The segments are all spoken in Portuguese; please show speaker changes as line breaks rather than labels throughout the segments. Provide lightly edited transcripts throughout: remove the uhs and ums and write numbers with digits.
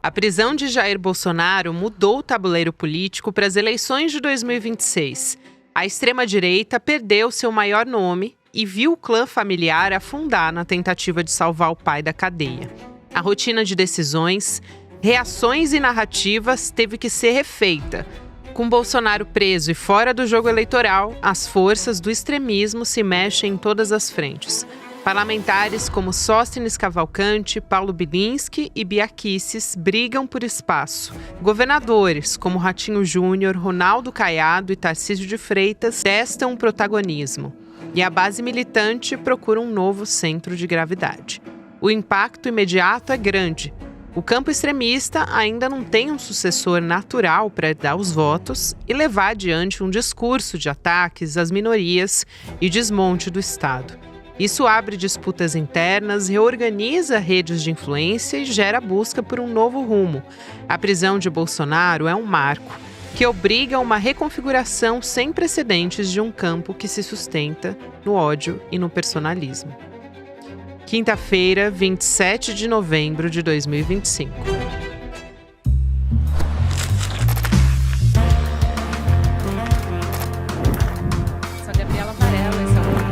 A prisão de Jair Bolsonaro mudou o tabuleiro político para as eleições de 2026. A extrema-direita perdeu seu maior nome e viu o clã familiar afundar na tentativa de salvar o pai da cadeia. A rotina de decisões, reações e narrativas teve que ser refeita. Com Bolsonaro preso e fora do jogo eleitoral, as forças do extremismo se mexem em todas as frentes. Parlamentares como Sóstenes Cavalcante, Paulo Bilinski e Bia Kicis brigam por espaço. Governadores como Ratinho Júnior, Ronaldo Caiado e Tarcísio de Freitas testam o protagonismo. E a base militante procura um novo centro de gravidade. O impacto imediato é grande. O campo extremista ainda não tem um sucessor natural para dar os votos e levar adiante um discurso de ataques às minorias e desmonte do Estado. Isso abre disputas internas, reorganiza redes de influência e gera busca por um novo rumo. A prisão de Bolsonaro é um marco que obriga a uma reconfiguração sem precedentes de um campo que se sustenta no ódio e no personalismo. Quinta-feira, 27 de novembro de 2025.
Sou a Gabriela Varela, esse é o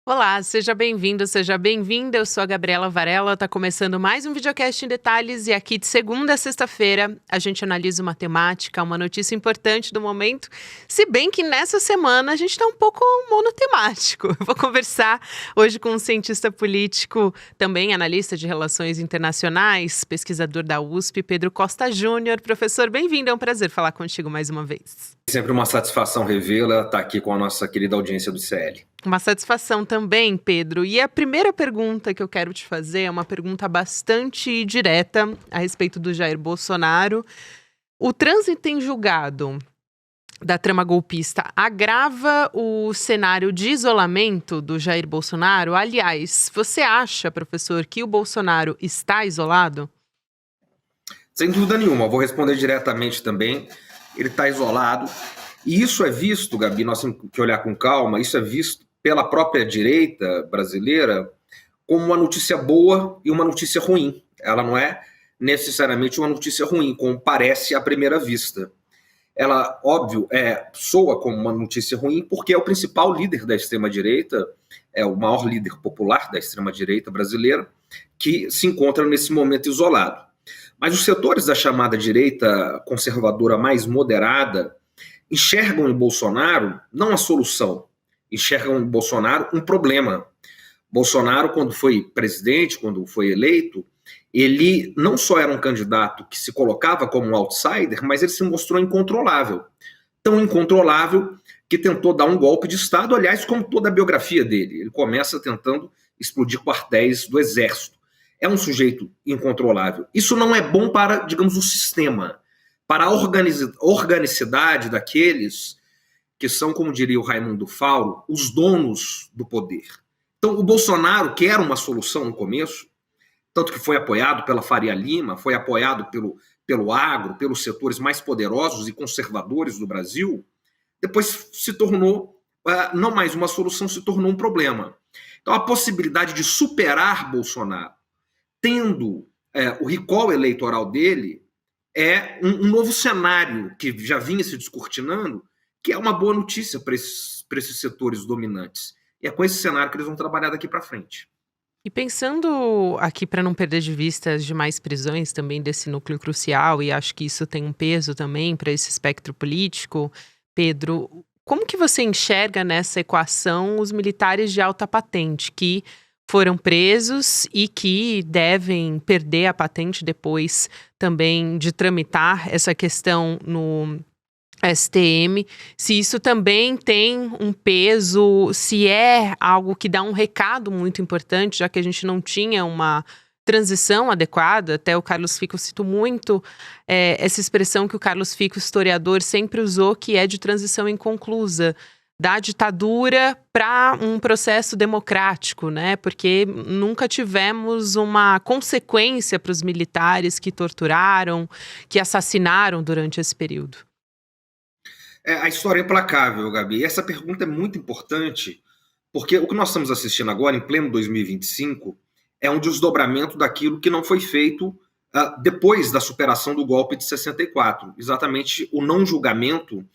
Olá, seja bem-vindo, seja bem-vinda. Eu sou a Gabriela Varela, está começando mais um videocast em detalhes e aqui de segunda a sexta-feira a gente analisa uma temática, uma notícia importante do momento, se bem que nessa semana a gente está um pouco monotemático. Eu vou conversar hoje com um cientista político, também analista de relações internacionais, pesquisador da USP, Pedro Costa Júnior. Professor, bem-vindo, é um prazer falar contigo mais uma vez.
Sempre uma satisfação revê-la, estar aqui com a nossa querida audiência do CL.
Uma satisfação também, Pedro. E a primeira pergunta que eu quero te fazer é uma pergunta bastante direta a respeito do Jair Bolsonaro. O trânsito em julgado da trama golpista agrava o cenário de isolamento do Jair Bolsonaro? Aliás, você acha, professor, que o Bolsonaro está isolado?
Sem dúvida nenhuma, vou responder diretamente também. Ele está isolado. E isso é visto, Gabi, nós temos que olhar com calma, isso é visto pela própria direita brasileira como uma notícia boa e uma notícia ruim. Ela não é necessariamente uma notícia ruim, como parece à primeira vista. Ela, óbvio, soa como uma notícia ruim porque é o principal líder da extrema-direita, é o maior líder popular da extrema-direita brasileira, que se encontra nesse momento isolado. Mas os setores da chamada direita conservadora mais moderada enxergam em Bolsonaro não a solução, enxergam em Bolsonaro um problema. Bolsonaro, quando foi presidente, quando foi eleito, ele não só era um candidato que se colocava como um outsider, mas ele se mostrou incontrolável. Tão incontrolável que tentou dar um golpe de Estado, aliás, como toda a biografia dele. Ele começa tentando explodir quartéis do Exército. É um sujeito incontrolável. Isso não é bom para, digamos, o sistema, para a organicidade daqueles que são, como diria o Raimundo Fauro, os donos do poder. Então, o Bolsonaro quer uma solução no começo, tanto que foi apoiado pela Faria Lima, foi apoiado pelo agro, pelos setores mais poderosos e conservadores do Brasil, depois se tornou, não mais uma solução, se tornou um problema. Então, a possibilidade de superar Bolsonaro, tendo o recall eleitoral dele, é um novo cenário que já vinha se descortinando, que é uma boa notícia para esses setores dominantes. E é com esse cenário que eles vão trabalhar daqui para frente.
E pensando aqui, para não perder de vista as demais prisões também desse núcleo crucial, e acho que isso tem um peso também para esse espectro político, Pedro, como que você enxerga nessa equação os militares de alta patente que foram presos e que devem perder a patente depois também de tramitar essa questão no STM, se isso também tem um peso, se é algo que dá um recado muito importante, já que a gente não tinha uma transição adequada. Até o Carlos Fico citou muito essa expressão que o Carlos Fico, historiador, sempre usou, que é de transição inconclusa, da ditadura para um processo democrático, né? Porque nunca tivemos uma consequência para os militares que torturaram, que assassinaram durante esse período.
A história é implacável, Gabi. E essa pergunta é muito importante, porque o que nós estamos assistindo agora, em pleno 2025, é um desdobramento daquilo que não foi feito depois da superação do golpe de 64. Exatamente o não julgamento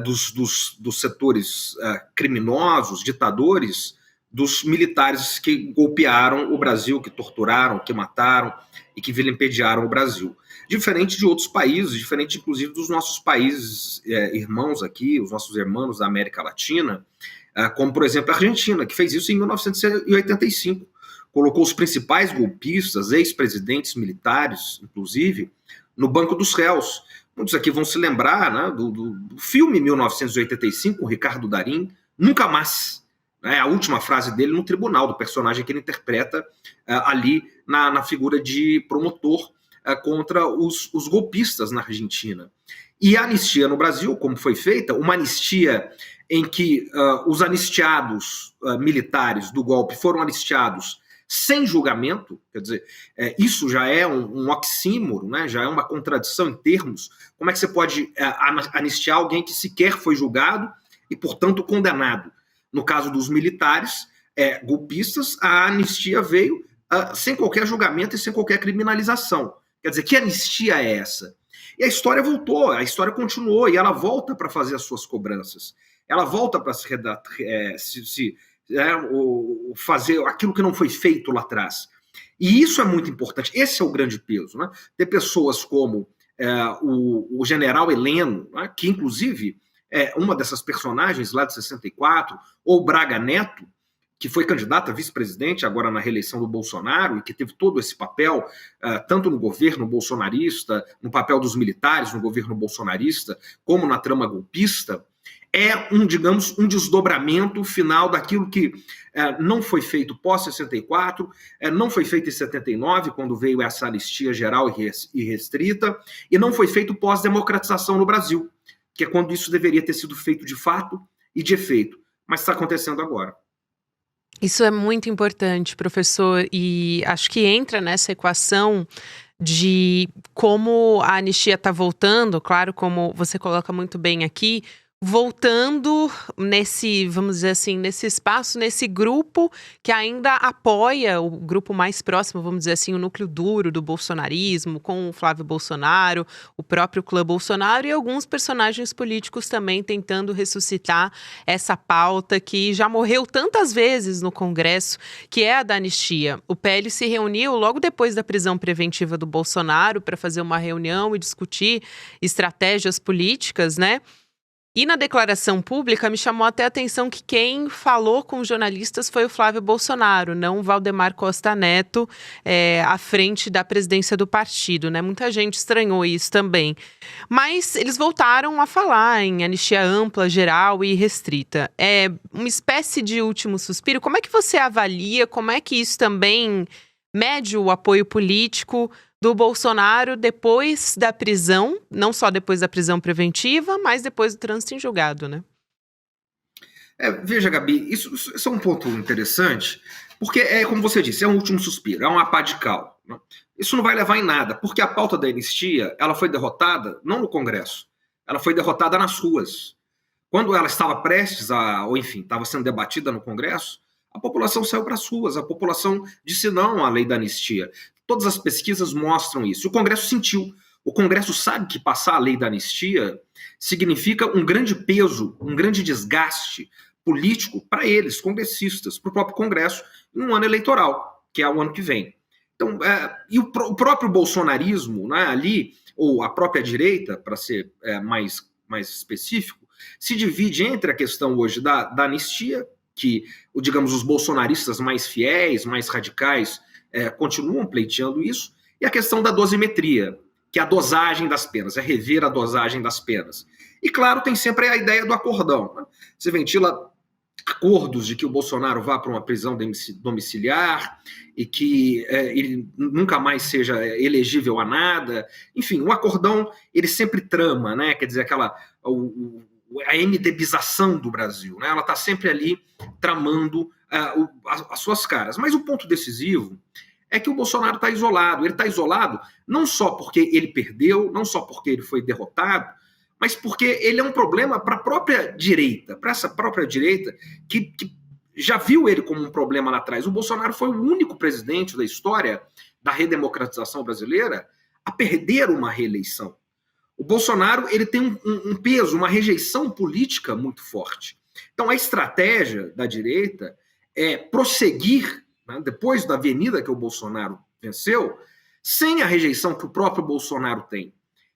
dos setores criminosos, ditadores, dos militares que golpearam o Brasil, que torturaram, que mataram e que vilipendiaram o Brasil. Diferente de outros países, diferente inclusive dos nossos países irmãos aqui, os nossos irmãos da América Latina, como por exemplo a Argentina, que fez isso em 1985. Colocou os principais golpistas, ex-presidentes militares, inclusive, no banco dos réus. Muitos aqui vão se lembrar, né, do filme 1985, com Ricardo Darín, Nunca Mais. A última frase dele no tribunal, do personagem que ele interpreta ali na figura de promotor contra os golpistas na Argentina. E a anistia no Brasil, como foi feita, uma anistia em que os anistiados militares do golpe foram anistiados sem julgamento, quer dizer, isso já é um oxímoro, né? Já é uma contradição em termos. Como é que você pode anistiar alguém que sequer foi julgado e, portanto, condenado? No caso dos militares golpistas, a anistia veio sem qualquer julgamento e sem qualquer criminalização. Quer dizer, que anistia é essa? E a história voltou, a história continuou, e ela volta para fazer as suas cobranças. Ela volta para fazer aquilo que não foi feito lá atrás. E isso é muito importante, esse é o grande peso. Né? Ter pessoas como o general Heleno, né, que inclusive é uma dessas personagens lá de 64, ou Braga Neto, que foi candidato a vice-presidente agora na reeleição do Bolsonaro e que teve todo esse papel, tanto no governo bolsonarista, no papel dos militares no governo bolsonarista, como na trama golpista, digamos, um desdobramento final daquilo que não foi feito pós-64, não foi feito em 79, quando veio essa anistia geral e restrita, e não foi feito pós-democratização no Brasil, que é quando isso deveria ter sido feito de fato e de efeito, mas está acontecendo agora.
Isso é muito importante, professor, e acho que entra nessa equação de como a anistia está voltando, claro, como você coloca muito bem aqui, voltando nesse, vamos dizer assim, nesse espaço, nesse grupo que ainda apoia o grupo mais próximo, vamos dizer assim, o núcleo duro do bolsonarismo, com o Flávio Bolsonaro, o próprio clã Bolsonaro e alguns personagens políticos também tentando ressuscitar essa pauta que já morreu tantas vezes no Congresso, que é a da anistia. O PL se reuniu logo depois da prisão preventiva do Bolsonaro para fazer uma reunião e discutir estratégias políticas, né? E na declaração pública me chamou até a atenção que quem falou com os jornalistas foi o Flávio Bolsonaro, não o Valdemar Costa Neto, à frente da presidência do partido, né? Muita gente estranhou isso também. Mas eles voltaram a falar em anistia ampla, geral e restrita. É uma espécie de último suspiro. Como é que você avalia, como é que isso também mede o apoio político do Bolsonaro depois da prisão, não só depois da prisão preventiva, mas depois do trânsito em julgado, né?
Veja, Gabi, isso é um ponto interessante, porque como você disse, é um último suspiro, é uma pá de cal. Né? Isso não vai levar em nada, porque a pauta da anistia, ela foi derrotada não no Congresso, ela foi derrotada nas ruas. Quando ela estava prestes ou enfim, estava sendo debatida no Congresso, a população saiu para as ruas, a população disse não à lei da anistia. Todas as pesquisas mostram isso. O Congresso sentiu. O Congresso sabe que passar a lei da anistia significa um grande peso, um grande desgaste político para eles, congressistas, para o próprio Congresso, em um ano eleitoral, que é o ano que vem. Então, e o próprio bolsonarismo, né, ali, ou a própria direita, para ser mais específico, se divide entre a questão hoje da anistia, que, digamos, os bolsonaristas mais fiéis, mais radicais, continuam pleiteando isso, e a questão da dosimetria, que é a dosagem das penas, é rever a dosagem das penas. E, claro, tem sempre a ideia do acordão. Né? Você ventila acordos de que o Bolsonaro vá para uma prisão domiciliar e que ele nunca mais seja elegível a nada. Enfim, o acordão, ele sempre trama, né? Quer dizer, a MDBização do Brasil. Né? Ela está sempre ali tramando as suas caras. Mas o ponto decisivo é que o Bolsonaro está isolado. Ele está isolado não só porque ele perdeu, não só porque ele foi derrotado, mas porque ele é um problema para a própria direita, para essa própria direita que já viu ele como um problema lá atrás. O Bolsonaro foi o único presidente da história da redemocratização brasileira a perder uma reeleição. O Bolsonaro ele tem um peso, uma rejeição política muito forte. Então a estratégia da direita é prosseguir, né, depois da avenida que o Bolsonaro venceu, sem a rejeição que o próprio Bolsonaro tem.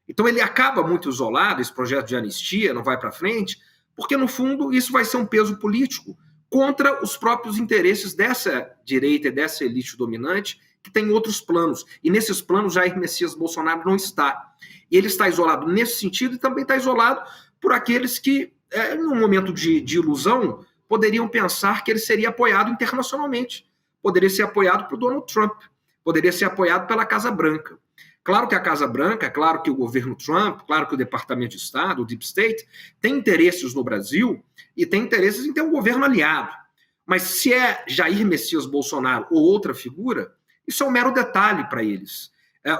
Então ele acaba muito isolado, esse projeto de anistia não vai para frente, porque no fundo isso vai ser um peso político contra os próprios interesses dessa direita e dessa elite dominante que tem outros planos. E nesses planos Jair Messias Bolsonaro não está. E ele está isolado nesse sentido e também está isolado por aqueles que, num momento de ilusão, poderiam pensar que ele seria apoiado internacionalmente. Poderia ser apoiado por Donald Trump, poderia ser apoiado pela Casa Branca. Claro que a Casa Branca, claro que o governo Trump, claro que o Departamento de Estado, o Deep State, tem interesses no Brasil e tem interesses em ter um governo aliado. Mas se é Jair Messias Bolsonaro ou outra figura, isso é um mero detalhe para eles.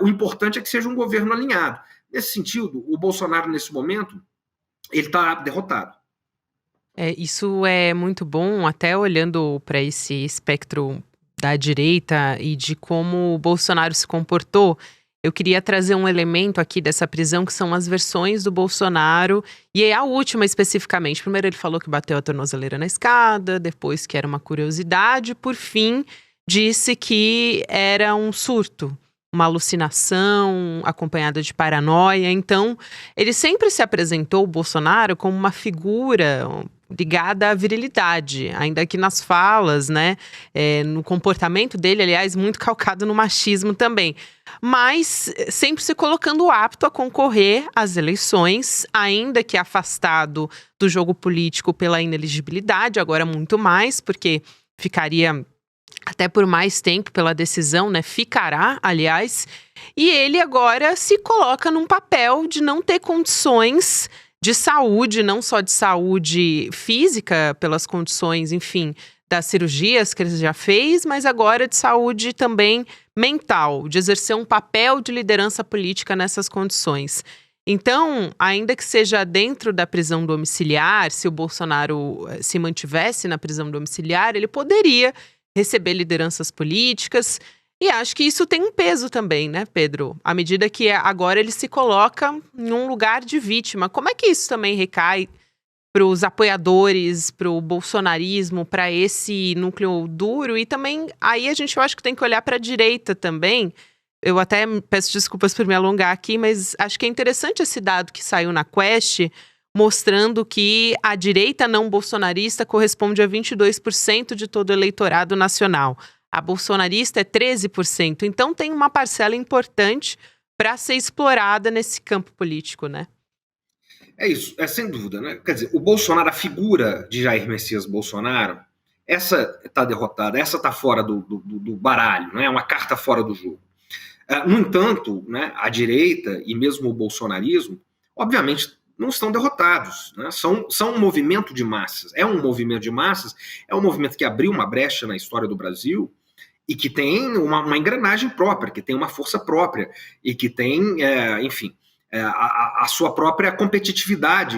O importante é que seja um governo alinhado. Nesse sentido, o Bolsonaro, nesse momento, ele está derrotado.
Isso é muito bom, até olhando para esse espectro da direita e de como o Bolsonaro se comportou. Eu queria trazer um elemento aqui dessa prisão, que são as versões do Bolsonaro, e é a última especificamente. Primeiro ele falou que bateu a tornozeleira na escada, depois que era uma curiosidade, por fim disse que era um surto, uma alucinação acompanhada de paranoia. Então, ele sempre se apresentou, o Bolsonaro, como uma figura ligada à virilidade, ainda que nas falas, né, no comportamento dele, aliás, muito calcado no machismo também, mas sempre se colocando apto a concorrer às eleições, ainda que afastado do jogo político pela inelegibilidade, agora muito mais, porque ficaria até por mais tempo pela decisão, né, ficará, aliás, e ele agora se coloca num papel de não ter condições de saúde, não só de saúde física, pelas condições, enfim, das cirurgias que ele já fez, mas agora de saúde também mental, de exercer um papel de liderança política nessas condições. Então, ainda que seja dentro da prisão domiciliar, se o Bolsonaro se mantivesse na prisão domiciliar, ele poderia receber lideranças políticas. E acho que isso tem um peso também, né, Pedro? À medida que agora ele se coloca em um lugar de vítima. Como é que isso também recai para os apoiadores, para o bolsonarismo, para esse núcleo duro? E também, aí eu acho que tem que olhar para a direita também. Eu até peço desculpas por me alongar aqui, mas acho que é interessante esse dado que saiu na Quest, mostrando que a direita não bolsonarista corresponde a 22% de todo o eleitorado nacional. A bolsonarista é 13%. Então tem uma parcela importante para ser explorada nesse campo político, né?
É isso, sem dúvida, né? Quer dizer, o Bolsonaro, a figura de Jair Messias Bolsonaro, essa está derrotada, essa está fora do baralho, né? É uma carta fora do jogo. No entanto, né, a direita e mesmo o bolsonarismo, obviamente, não estão derrotados, né? São um movimento de massas. É um movimento de massas, é um movimento que abriu uma brecha na história do Brasil e que tem uma engrenagem própria, que tem uma força própria e que tem, enfim, a sua própria competitividade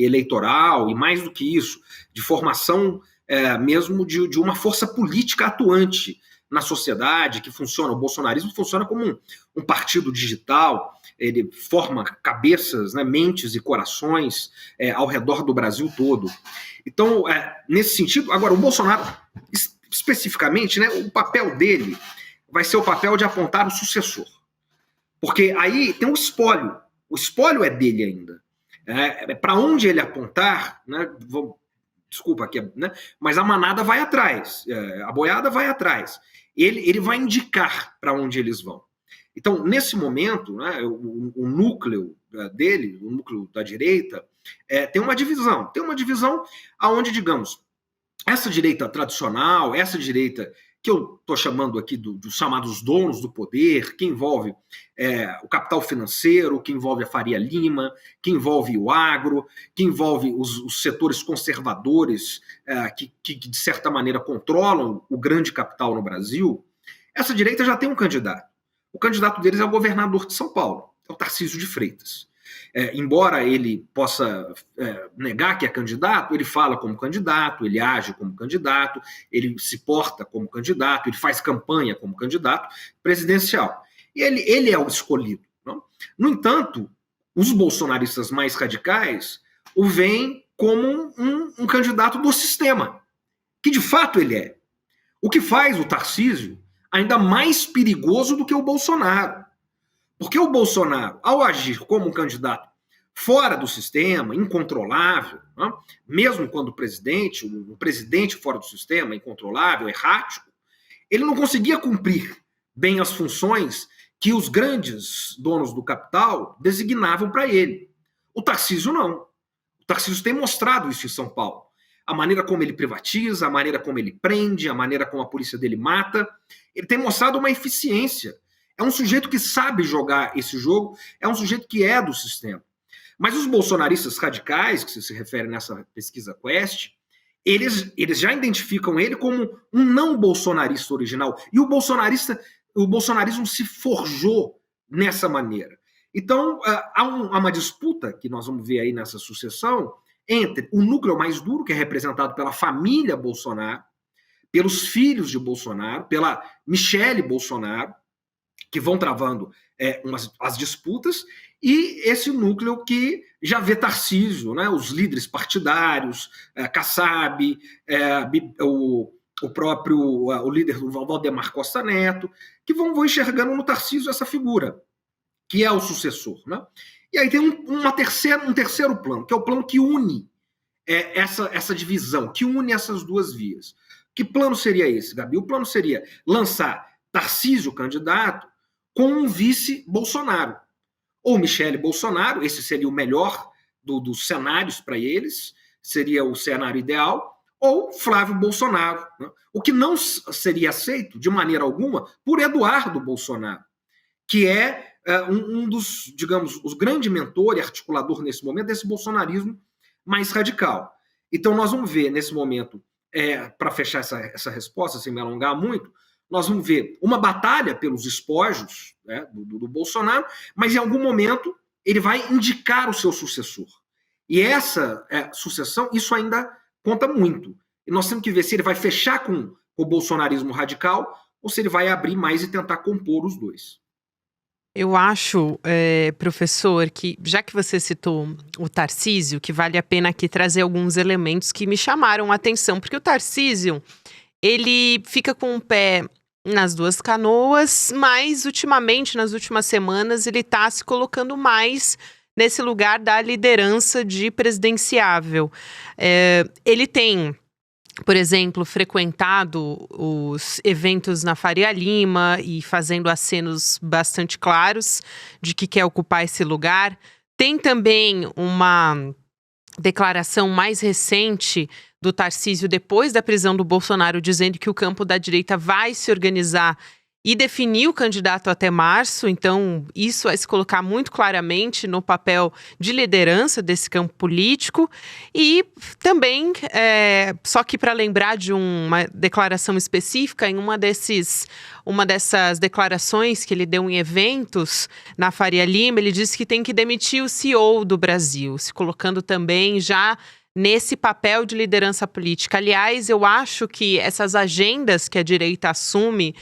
eleitoral e, mais do que isso, de formação mesmo de uma força política atuante na sociedade, que funciona. O bolsonarismo funciona como um partido digital, ele forma cabeças, né, mentes e corações ao redor do Brasil todo. Então, nesse sentido, agora, o Bolsonaro, especificamente, né, o papel dele vai ser o papel de apontar o sucessor. Porque aí tem um espólio. O espólio é dele ainda. Para onde ele apontar, né, desculpa aqui, né, mas a manada vai atrás, a boiada vai atrás. Ele vai indicar para onde eles vão. Então, nesse momento, né, o núcleo dele, o núcleo da direita, tem uma divisão. Tem uma divisão onde, digamos, essa direita tradicional, essa direita que eu estou chamando aqui dos chamados donos do poder, que envolve o capital financeiro, que envolve a Faria Lima, que envolve o agro, que envolve os setores conservadores que, de certa maneira, controlam o grande capital no Brasil. Essa direita já tem um candidato. O candidato deles é o governador de São Paulo, é o Tarcísio de Freitas. Embora ele possa negar que é candidato, ele fala como candidato, ele age como candidato, ele se porta como candidato, ele faz campanha como candidato presidencial. E ele é o escolhido. Não? No entanto, os bolsonaristas mais radicais o veem como um candidato do sistema, que de fato ele é. O que faz o Tarcísio ainda mais perigoso do que o Bolsonaro. Porque o Bolsonaro, ao agir como um candidato fora do sistema, incontrolável, né? Mesmo quando presidente, um presidente fora do sistema, incontrolável, errático, ele não conseguia cumprir bem as funções que os grandes donos do capital designavam para ele. O Tarcísio não. O Tarcísio tem mostrado isso em São Paulo. A maneira como ele privatiza, a maneira como ele prende, a maneira como a polícia dele mata. Ele tem mostrado uma eficiência. É um sujeito que sabe jogar esse jogo, é um sujeito que é do sistema. Mas os bolsonaristas radicais, que você se refere nessa pesquisa Quest, eles já identificam ele como um não bolsonarista original. E o bolsonarismo se forjou nessa maneira. Então, há uma disputa que nós vamos ver aí nessa sucessão entre o núcleo mais duro, que é representado pela família Bolsonaro, pelos filhos de Bolsonaro, pela Michele Bolsonaro, que vão travando as disputas, e esse núcleo que já vê Tarcísio, né, os líderes partidários, Kassab, o líder do Valdemar Costa Neto, que vão enxergando no Tarcísio essa figura, que é o sucessor. Né? E aí tem um terceiro plano, que é o plano que une essa divisão, que une essas duas vias. Que plano seria esse, Gabi? O plano seria lançar Tarcísio candidato com um vice Bolsonaro. Ou Michele Bolsonaro, esse seria o melhor dos cenários para eles, seria o cenário ideal, ou Flávio Bolsonaro, né? O que não seria aceito de maneira alguma por Eduardo Bolsonaro, que é um dos, digamos, os grande mentor e articulador nesse momento desse bolsonarismo mais radical. Então nós vamos ver nesse momento, para fechar essa resposta, sem me alongar muito, nós vamos ver uma batalha pelos espojos, né, do Bolsonaro, mas em algum momento ele vai indicar o seu sucessor. E essa sucessão, isso ainda conta muito. E nós temos que ver se ele vai fechar com o bolsonarismo radical ou se ele vai abrir mais e tentar compor os dois.
Eu acho, professor, que já que você citou o Tarcísio, que vale a pena aqui trazer alguns elementos que me chamaram a atenção, porque o Tarcísio, ele fica com o pé nas duas canoas, mas ultimamente, nas últimas semanas, ele está se colocando mais nesse lugar da liderança de presidenciável. Ele tem, por exemplo, frequentado os eventos na Faria Lima e fazendo acenos bastante claros de que quer ocupar esse lugar. Tem também uma declaração mais recente do Tarcísio depois da prisão do Bolsonaro, dizendo que o campo da direita vai se organizar e definir o candidato até março. Então, isso vai se colocar muito claramente no papel de liderança desse campo político. E também, só que para lembrar de uma declaração específica, em uma dessas declarações que ele deu em eventos na Faria Lima, ele disse que tem que demitir o CEO do Brasil, se colocando também já nesse papel de liderança política. Aliás, eu acho que essas agendas que a direita assume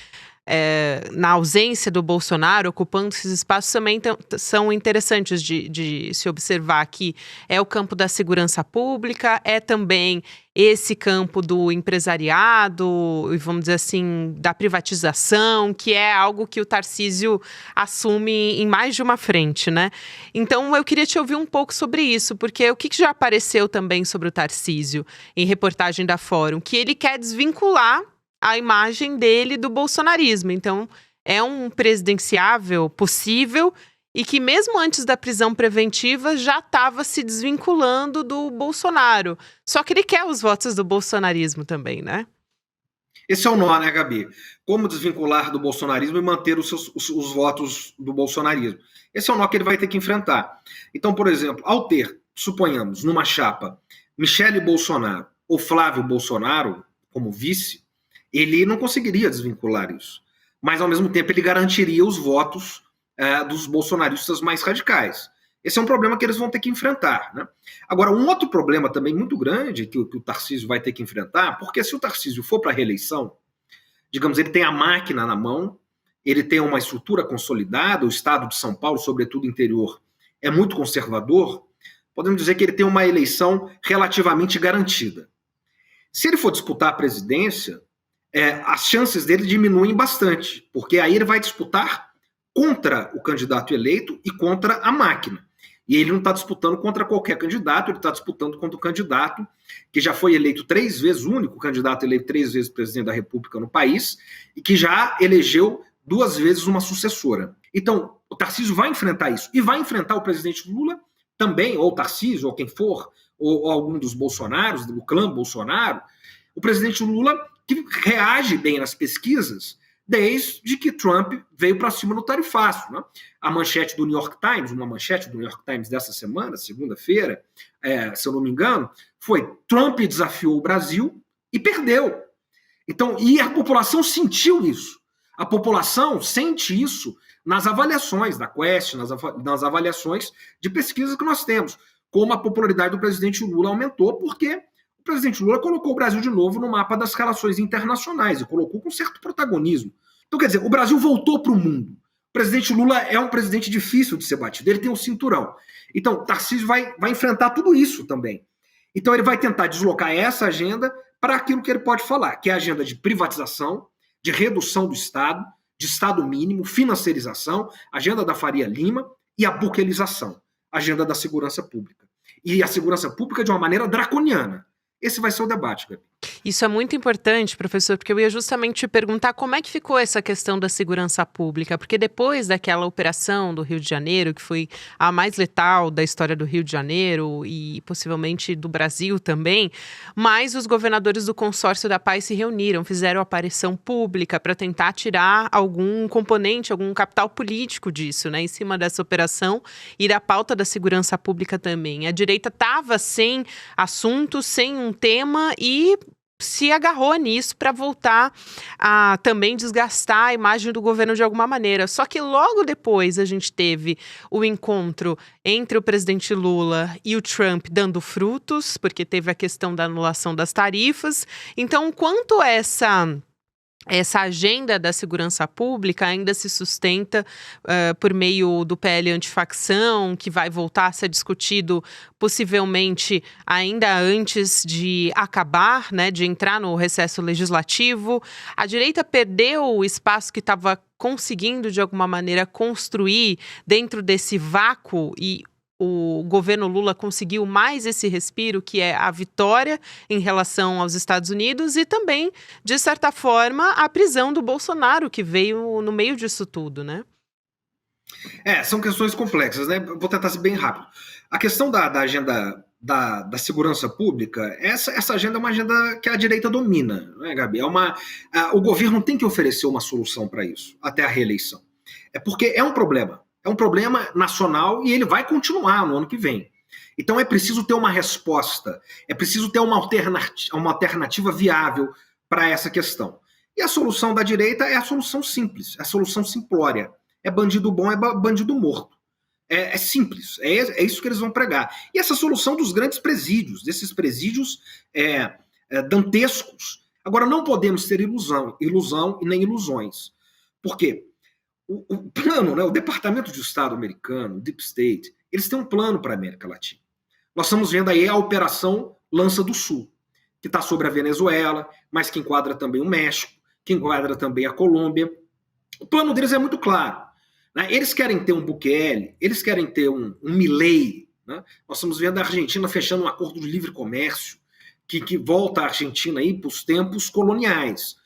na ausência do Bolsonaro, ocupando esses espaços, também são interessantes de se observar, que é o campo da segurança pública, é também esse campo do empresariado, e vamos dizer assim, da privatização, que é algo que o Tarcísio assume em mais de uma frente, né? Então, eu queria te ouvir um pouco sobre isso, porque o que já apareceu também sobre o Tarcísio em reportagem da Fórum, que ele quer desvincular a imagem dele do bolsonarismo. Então, é um presidenciável possível e que mesmo antes da prisão preventiva já estava se desvinculando do Bolsonaro. Só que ele quer os votos do bolsonarismo também, né?
Esse é o nó, né, Gabi? Como desvincular do bolsonarismo e manter os votos do bolsonarismo. Esse é o nó que ele vai ter que enfrentar. Então, por exemplo, ao ter, suponhamos, numa chapa, Michele Bolsonaro ou Flávio Bolsonaro como vice, ele não conseguiria desvincular isso. Mas, ao mesmo tempo, ele garantiria os votos dos bolsonaristas mais radicais. Esse é um problema que eles vão ter que enfrentar, né? Agora, um outro problema também muito grande que o Tarcísio vai ter que enfrentar, porque se o Tarcísio for para a reeleição, digamos, ele tem a máquina na mão, ele tem uma estrutura consolidada, o estado de São Paulo, sobretudo o interior, é muito conservador, podemos dizer que ele tem uma eleição relativamente garantida. Se ele for disputar a presidência, as chances dele diminuem bastante, porque aí ele vai disputar contra o candidato eleito e contra a máquina. E ele não está disputando contra qualquer candidato, ele está disputando contra o candidato que já foi eleito 3 vezes, o único candidato eleito 3 vezes presidente da República no país, e que já elegeu 2 vezes uma sucessora. Então, o Tarcísio vai enfrentar isso, e vai enfrentar o presidente Lula também, ou o Tarcísio, ou quem for, ou algum dos Bolsonaros, do clã Bolsonaro, o presidente Lula, que reage bem nas pesquisas, desde que Trump veio para cima no tarifaço, né? A manchete do New York Times, uma manchete do New York Times dessa semana, segunda-feira, se eu não me engano, foi: Trump desafiou o Brasil e perdeu. Então, e a população sentiu isso. A população sente isso nas avaliações da Quest, nas avaliações de pesquisa que nós temos, como a popularidade do presidente Lula aumentou, porque o presidente Lula colocou o Brasil de novo no mapa das relações internacionais e colocou com certo protagonismo. Então, quer dizer, o Brasil voltou para o mundo. O presidente Lula é um presidente difícil de ser batido, ele tem um cinturão. Então, Tarcísio vai enfrentar tudo isso também. Então, ele vai tentar deslocar essa agenda para aquilo que ele pode falar, que é a agenda de privatização, de redução do Estado, de Estado mínimo, financiarização, agenda da Faria Lima e a buquelização, agenda da segurança pública. E a segurança pública de uma maneira draconiana. Esse vai ser o debate, Gabi.
Isso é muito importante, professor, porque eu ia justamente te perguntar como é que ficou essa questão da segurança pública, porque depois daquela operação do Rio de Janeiro, que foi a mais letal da história do Rio de Janeiro e possivelmente do Brasil também, mas os governadores do Consórcio da Paz se reuniram, fizeram aparição pública para tentar tirar algum componente, algum capital político disso, né, em cima dessa operação e da pauta da segurança pública também. A direita estava sem assunto, sem um tema e se agarrou nisso para voltar a também desgastar a imagem do governo de alguma maneira. Só que logo depois a gente teve o encontro entre o presidente Lula e o Trump dando frutos, porque teve a questão da anulação das tarifas. Então, quanto essa agenda da segurança pública ainda se sustenta por meio do PL antifacção, que vai voltar a ser discutido possivelmente ainda antes de acabar, né, de entrar no recesso legislativo. A direita perdeu o espaço que estava conseguindo, de alguma maneira, construir dentro desse vácuo e o governo Lula conseguiu mais esse respiro, que é a vitória em relação aos Estados Unidos e também, de certa forma, a prisão do Bolsonaro, que veio no meio disso tudo, né?
São questões complexas, né? Vou tentar ser bem rápido. A questão da agenda da segurança pública, essa agenda é uma agenda que a direita domina, não é, Gabi? O governo tem que oferecer uma solução para isso, até a reeleição. Porque é um problema. É um problema nacional e ele vai continuar no ano que vem. Então é preciso ter uma resposta, é preciso ter uma alternativa viável para essa questão. E a solução da direita é a solução simples, é a solução simplória. É bandido bom, é bandido morto. É simples, é isso que eles vão pregar. E essa solução dos grandes presídios, desses presídios dantescos. Agora, não podemos ter ilusão e nem ilusões. Por quê? O plano, né, o Departamento de Estado americano, o Deep State, eles têm um plano para a América Latina. Nós estamos vendo aí a Operação Lança do Sul, que está sobre a Venezuela, mas que enquadra também o México, que enquadra também a Colômbia. O plano deles é muito claro. Né? Eles querem ter um Bukele, eles querem ter um Milei. Né? Nós estamos vendo a Argentina fechando um acordo de livre comércio, que volta a Argentina para os tempos coloniais.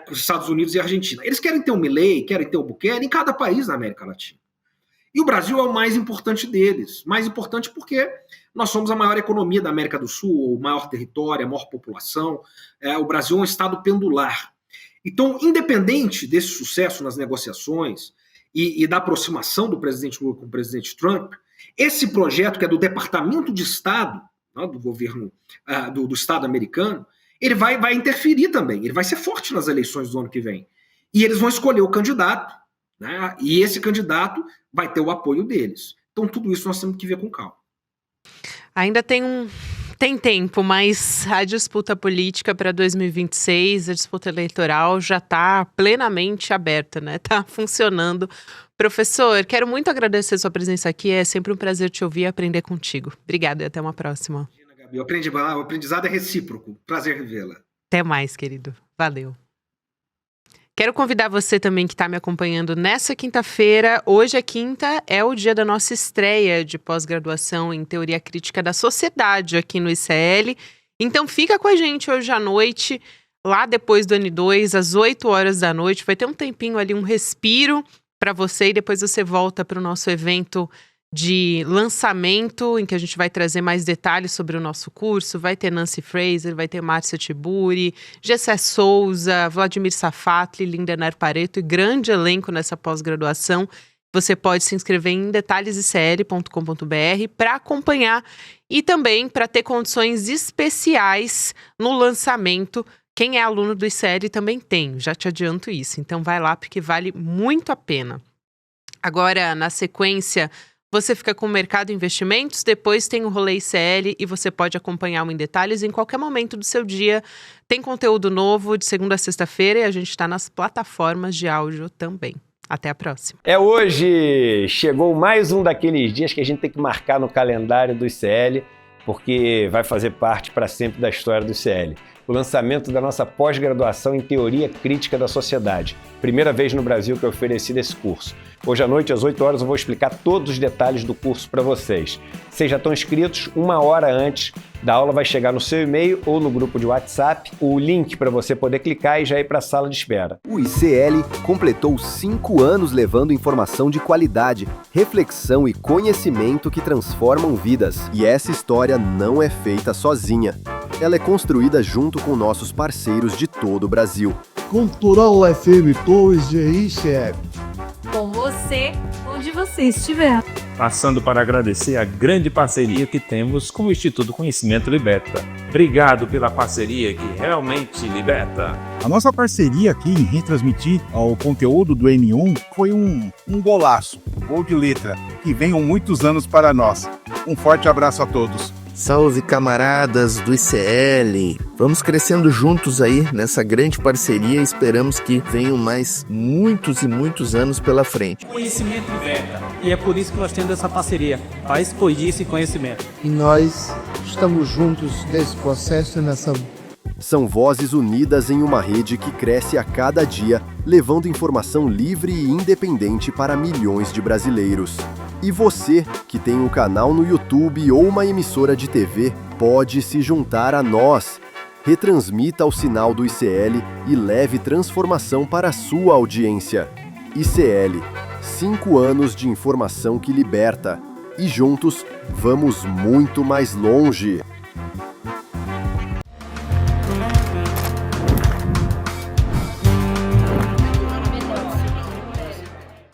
Os Estados Unidos e a Argentina. Eles querem ter o Milei, querem ter o Bukele em cada país da América Latina. E o Brasil é o mais importante deles. Mais importante porque nós somos a maior economia da América do Sul, o maior território, a maior população. O Brasil é um estado pendular. Então, independente desse sucesso nas negociações e da aproximação do presidente Lula com o presidente Trump, esse projeto que é do Departamento de Estado, né, do governo do Estado americano, ele vai interferir também, ele vai ser forte nas eleições do ano que vem. E eles vão escolher o candidato, né? E esse candidato vai ter o apoio deles. Então, tudo isso nós temos que ver com calma.
Ainda tem tempo, mas a disputa política para 2026, a disputa eleitoral já está plenamente aberta, né? Está funcionando. Professor, quero muito agradecer sua presença aqui. É sempre um prazer te ouvir e aprender contigo. Obrigada e até uma próxima.
Gabi, o aprendizado é recíproco. Prazer revê-la.
Até mais, querido. Valeu. Quero convidar você também que está me acompanhando nessa quinta-feira. Hoje é quinta, é o dia da nossa estreia de pós-graduação em Teoria Crítica da Sociedade aqui no ICL. Então fica com a gente hoje à noite, lá depois do N2, às 8 horas da noite. Vai ter um tempinho ali, um respiro para você e depois você volta para o nosso evento de lançamento, em que a gente vai trazer mais detalhes sobre o nosso curso. Vai ter Nancy Fraser, vai ter Márcia Tiburi, Gessé Souza, Vladimir Safatli, Lindener Pareto e grande elenco nessa pós-graduação. Você pode se inscrever em detalhesicl.com.br para acompanhar e também para ter condições especiais no lançamento. Quem é aluno do ICL também tem, já te adianto isso. Então vai lá porque vale muito a pena. Agora, na sequência, você fica com o Mercado Investimentos, depois tem o Rolê ICL e você pode acompanhar o Em Detalhes em qualquer momento do seu dia. Tem conteúdo novo de segunda a sexta-feira e a gente está nas plataformas de áudio também. Até a próxima.
Hoje chegou mais um daqueles dias que a gente tem que marcar no calendário do ICL, porque vai fazer parte para sempre da história do ICL. O lançamento da nossa pós-graduação em Teoria Crítica da Sociedade. Primeira vez no Brasil que é oferecido esse curso. Hoje à noite, às 8 horas, eu vou explicar todos os detalhes do curso para vocês. Vocês já estão inscritos, 1 hora antes da aula vai chegar no seu e-mail ou no grupo de WhatsApp o link para você poder clicar e já ir para a sala de espera.
O ICL completou 5 anos levando informação de qualidade, reflexão e conhecimento que transformam vidas. E essa história não é feita sozinha. Ela é construída junto com nossos parceiros de todo o Brasil.
Cultural FM 2 de ICL.
Com você, onde você estiver.
Passando para agradecer a grande parceria que temos com o Instituto Conhecimento Liberta. Obrigado pela parceria que realmente liberta.
A nossa parceria aqui em retransmitir o conteúdo do N1 foi um golaço, gol de letra, que venham muitos anos para nós. Um forte abraço a todos.
Salve, camaradas do ICL! Vamos crescendo juntos aí nessa grande parceria e esperamos que venham mais muitos e muitos anos pela frente.
Conhecimento liberta, e é por isso que nós temos essa parceria, para expandir esse conhecimento.
E nós estamos juntos nesse processo e nessa...
São vozes unidas em uma rede que cresce a cada dia, levando informação livre e independente para milhões de brasileiros. E você, que tem um canal no YouTube ou uma emissora de TV, pode se juntar a nós. Retransmita o sinal do ICL e leve transformação para a sua audiência. ICL, 5 anos de informação que liberta. E juntos, vamos muito mais longe.